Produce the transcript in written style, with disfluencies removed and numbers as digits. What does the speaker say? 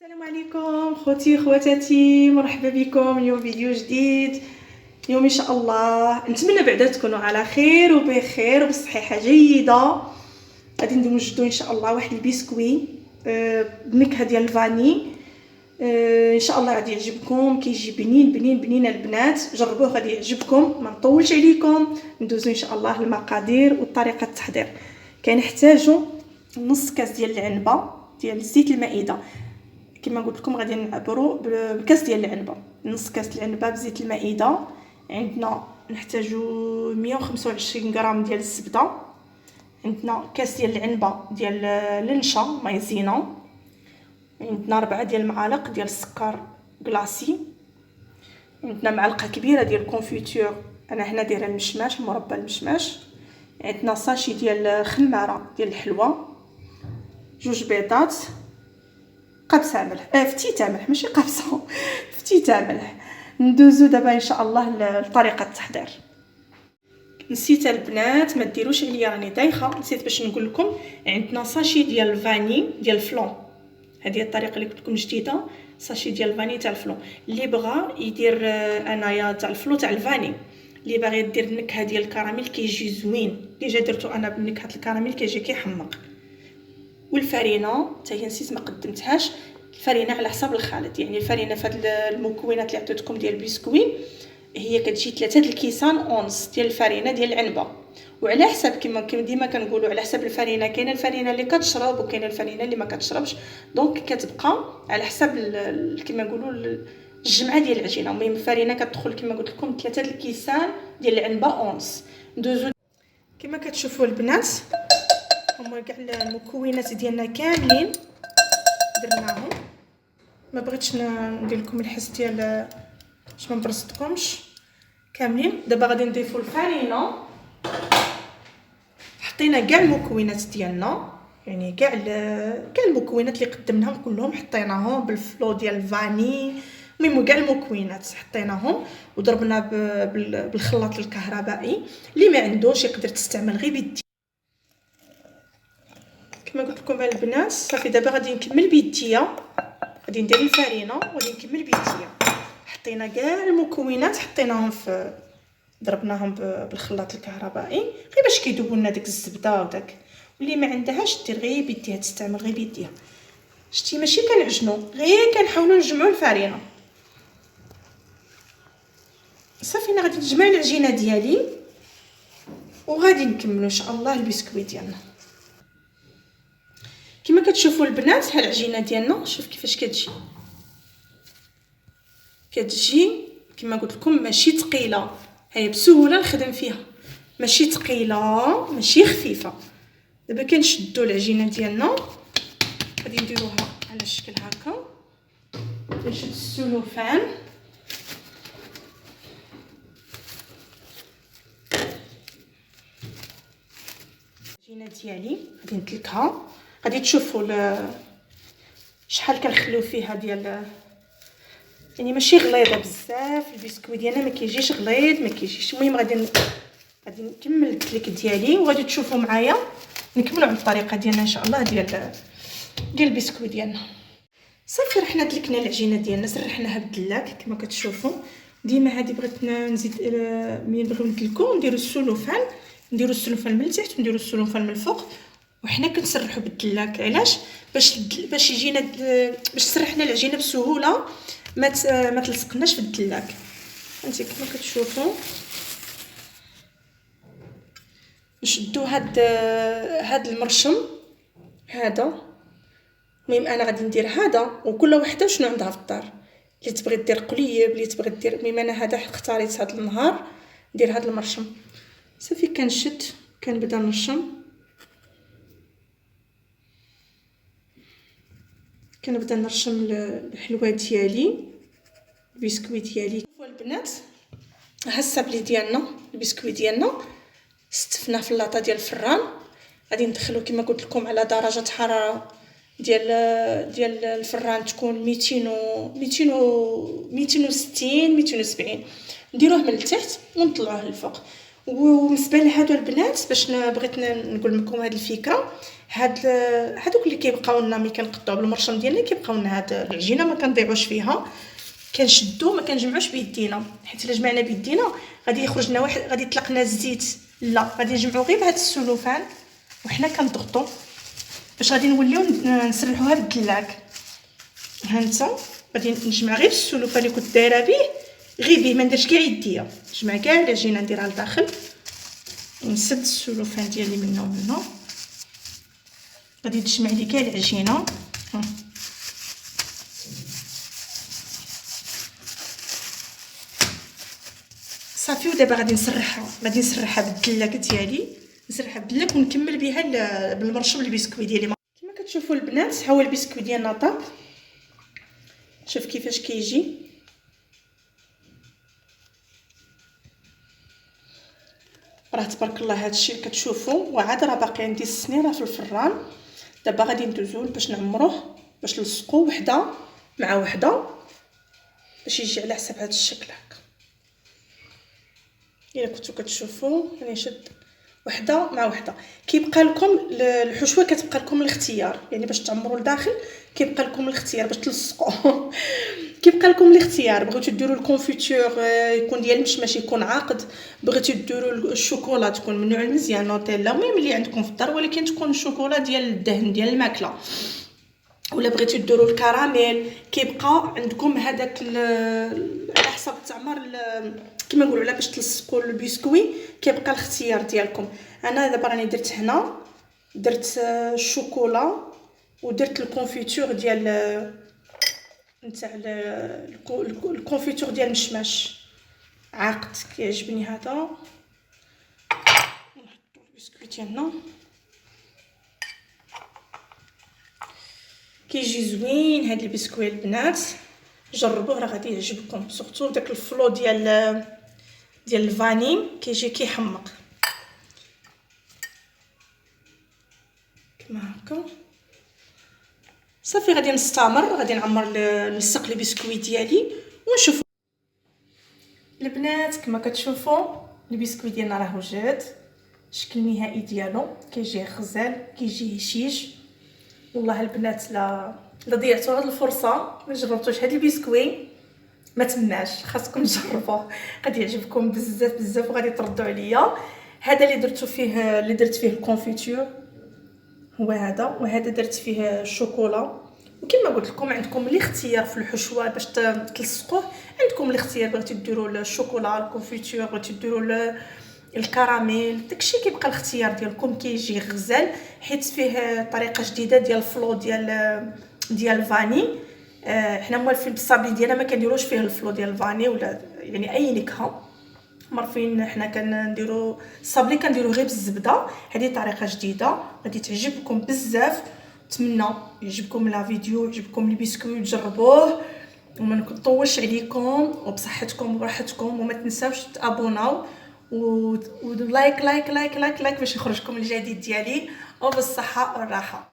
السلام عليكم خوتي خواتاتي، مرحبا بكم. اليوم فيديو جديد. اليوم ان شاء الله نتمنى بعدا تكونوا على خير وبخير وبصحه جيده. غادي نوجدوا ان شاء الله واحد البسكوي بنكهه ديال الفاني. ان شاء الله غادي يعجبكم، كيجي بنين بنين بنين البنات، جربوه غادي يعجبكم. ما نطولش عليكم، ندوزو ان شاء الله المقادير وطريقه التحضير. كنحتاجوا نص كاس ديال العنبه ديال زيت المائده. كما قلت لكم غادي نعبروا بكاس ديال العنبه، نص كاس العنبه بزيت المائده. عندنا نحتاجوا 125 غرام ديال الزبده. عندنا كاس ديال العنبه ديال النشا مايزينا. عندنا 4 ديال المعالق ديال السكر كلاصي. عندنا معلقه كبيره ديال الكونفيتور، انا هنا دايره المشماش، مربى المشماش. عندنا ساشي ديال خماره ديال الحلوى، 2 بيضات، قبصه ملح، فتيته ملح ماشي قبصه فتيته ملح. ندوزو دابا ان شاء الله لطريقه التحضير. نسيت البنات ما ديروش عليا، راني دايخه، نسيت باش نقول لكم. عندنا ساشي ديال الفاني ديال الفلون، هذه الطريقه اللي قلت لكم جديده. ساشي ديال الفاني تاع الفلون، اللي بغى يدير انايا تاع الفلو تاع الفاني، اللي باغي دير النكهه ديال الكراميل كيجي زوين. ديجا درتو انا بنكهه الكراميل كيجي كيحمق. والفرينه حتى هي نسيت ما قدمتهاش، الفرينه على حساب الخالط. يعني الفرينه في هاد المكونات اللي عطيتكم ديال البسكوي هي كتجي 3 الكيسان اونس ديال الفرينه ديال العنبه. وعلى حساب كما ديما كنقولوا على حساب الفرينه، كاينه الفرينه اللي كتشرب وكاينه الفرينه اللي ما كتشربش، دونك كتبقى على حساب كما نقولوا الجمعه ديال العجينه. المهم الفرينه كتدخل كما قلت لكم 3 الكيسان ديال العنبه اونس. ندوزو كما كتشوفوا البنات، هما كاع المكونات ديالنا كاملين درناهم. ما بغيتش ندير لكم الحس ديال باش ما نبرصدكمش كاملين. دابا غادي نضيفوا الفرينه. حطينا كاع المكونات ديالنا، يعني كاع المكونات اللي قدمناهم كلهم حطيناهم بالفلو ديال الفاني. المهم كاع المكونات حطيناهم وضربنا بالخلاط الكهربائي. اللي ما عندوش يقدر تستعمل غير بيديه كما قلت لكم البنات. صافي دابا غادي نكمل بيديا، غادي ندير الفرينه وغادي نكمل بيديا. حطينا كاع المكونات، حطيناهم ضربناهم بالخلاط الكهربائي غير باش كيذوبوا لنا داك الزبده وداك. واللي ما عندهاش دير غير بيديها، تستعمل غير بيديها. شتي ماشي كنعجنوا، غير كنحاولوا نجمعوا الفرينه. صافي انا غادي نجمع العجينه ديالي وغادي نكملوا ان شاء الله البسكويت ديالنا. كما كتشوفوا البنات ها العجينه ديالنا، شوف كيفاش كتجي كما قلت لكم ماشي ثقيله، هي بسهوله نخدم فيها، ماشي ثقيله ماشي خفيفه. دابا كنشدوا العجينه ديالنا، غادي نديروها على الشكل هكا. نشد السلوفان العجينه ديالي، غادي ندلكها. غادي تشوفوا شحال كنخليو فيها ديال، يعني ماشي غليظه بزاف. البسكوي ديالنا ما كيجيش غليظ ما كيجيش. المهم غادي نكمل التلك ديالي وغادي تشوفوا معايا نكملوا على الطريقه ديالنا ان شاء الله ديال البسكوي ديالنا. صافي رحنا دلكنا العجينه ديالنا، سرحناها بالدلاك كما كتشوفوا. ديما هذه بغيت نزيد ملي نبغيو ندلكو نديروا السلوفان من التحت ونديروا السلوفان من الفوق، وحنا كنسرحوا بالدلاك. علاش؟ باش يجينا باش سرحنا العجينه بسهوله ما تلصقناش في الدلاك. انت كما كتشوفوا نشدوا هاد المرشم هذا. المهم انا غادي ندير هذا، وكل وحده شنو عندها في الدار. اللي تبغي دير قليب، اللي تبغي دير، المهم انا هذا اختاريت هذا النهار ندير هذا المرشم. صافي كنشد كنبدا نرشم، كنبدا نرشم الحلوى ديالي البسكويت ديالي. شوفوا البنات ها السابلي ديالنا البسكويت ديالنا استفناه في اللاطه ديال الفران. غادي ندخلو كما قلت لكم على درجه حراره ديال الفران تكون 260 270. نديروه من التحت ونطلعوه للفوق. وبالنسبه لهادو البنات باش بغيت نقول لكم هذه الفكره، هادوك اللي كيبقاو لنا ملي كنقطعوا بالمرشم ديالنا كيبقاو لنا هاد العجينه ما كنضيعوش فيها، كنشدو ما كنجمعوش بيدينا، حيت الا جمعنا بيدينا غادي يخرج لنا واحد، غادي يطلق لنا الزيت. لا غادي نجمعو غير بهاد السلوفان وحنا كنضغطو باش غادي نوليو نسرحوها بالدلاك. ها انت غادي نجمع غير السلوفان اللي كنت دايره به، غير به ما نديرش كاع يديا، نجمع كاع العجينه نديرها لداخل ونسد السلوفان ديالي منه ومنه. غادي تجمع لي كاع العجينه صافي. ودابا غادي نسرحها بالدلاك ديالي، نسرحها بالدلاك ونكمل بها بالمرشم البسكوي ديالي. كما كتشوفوا البنات ها هو البسكوي ديالنا طاب، شوف كيفاش كيجي. راه تبارك الله هادشي اللي كتشوفوا، وعاد راه باقي عندي السنيره في الفران. دابا غادي ندوزو باش نعمروه، باش نلصقو وحده مع وحده باش يجي على حسب هذا الشكل هكا. الا كنتو كتشوفوا راني شد وحده مع وحده. كيبقى لكم الحشوه، كتبقى لكم الاختيار، يعني باش تعمروا لداخل كيبقى لكم الاختيار باش تلصقوا كيبقى لكم الاختيار. بغيتو ديروا الكونفيتور يكون ديال المشماش يكون عاقد، بغيتو ديروا الشوكولا تكون من نوع مزيان نوتيلا، المهم اللي عندكم في الدار، ولكن تكون الشوكولا ديال الدهن ديال الماكله. ولا بغيتو ديروا الكراميل كيبقى عندكم هذاك على حسب التعمر كما نقولوا، على باش تلصقوا البسكوي كيبقى الاختيار ديالكم. انا دابا راني درت هنا، درت الشوكولا ودرت الكونفيتور ديال نتاع الكونفيتور ديال المشماش عاقد، كيعجبني هذا. نحطوا البسكوي ديالنا كيجي زوين هاد البسكوي البنات، جربوه راه غادي يعجبكم، سورتو داك الفلو ديال الفاني كيجي كيحمق كما هكا. صافي غادي نستمر، غادي نعمر نلصق البسكوي ديالي ونشوف البنات. كما كتشوفوا البسكوي ديالنا راه وجد، الشكل النهائي ديالو كيجي غزال، كيجي هشيش. والله البنات لا ضيعتوا هاد الفرصه ما جربتوش هاد البسكوي ما تماش، خاصكم تجربوه، غادي يعجبكم بزاف بزاف وغادي تردوا عليا. هذا اللي درت فيه الكونفيتور هو هذا، وهذا درت فيه الشوكولا. وكما قلت لكم عندكم الاختيار في الحشوه باش تلصقوه، عندكم الاختيار، بغيتو ديروا الشوكولا الكونفيتور، بغيتو ديروا الكراميل، داكشي كيبقى الاختيار ديالكم. كيجي غزال حيت فيه طريقه جديده ديال الفلو ديال الفاني. حنا موالفين بالصابلي ديالنا، ما كنديروش فيه الفلو ديال الفاني ولا يعني اي نكهه. معرفين حنا كنديروا الصابلي كنديروا غير بالزبده. هذه طريقه جديده غادي تعجبكم بزاف، نتمنى يعجبكم لا فيديو، يعجبكم البسكوي، تجربوه وما نطولش عليكم، وبصحتكم وراحتكم. وما تنساوش تابوناو ولايك لايك لايك لايك لايك باش يخرجكم الجديد ديالي، وبالصحه والراحه.